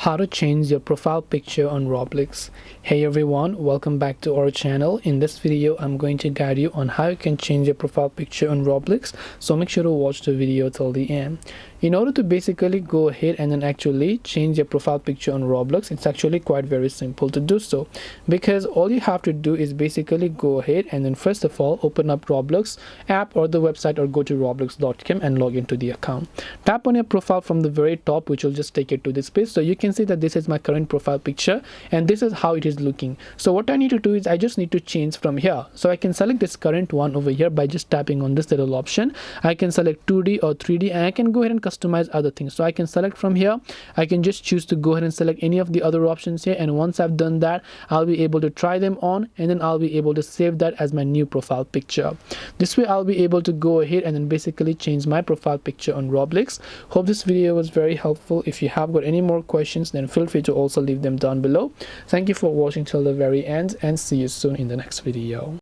How to change your profile picture on Roblox. Hey everyone, welcome back to our channel. In this video I'm going to guide you on how you can change your profile picture on Roblox, so make sure to watch the video till the end. In order to basically go ahead and then actually change your profile picture on Roblox, it's actually quite very simple to do so, because all you have to do is basically go ahead and then first of all open up Roblox app or the website, or go to roblox.com and log into the account. Tap on your profile from the very top, which will just take it to this page. So you can see that this is my current profile picture and this is how it is looking. So what I need to do is I just need to change from here. So I can select this current one over here by just tapping on this little option. I can select 2D or 3D, and I can go ahead and customize other things. So I can select from here. I can just choose to go ahead and select any of the other options here, and once I've done that, I'll be able to try them on, and then I'll be able to save that as my new profile picture. This way I'll be able to go ahead and then basically change my profile picture on Roblox. Hope this video was very helpful. If you have got any more questions, then feel free to also leave them down below. Thank you for watching till the very end, and see you soon in the next video.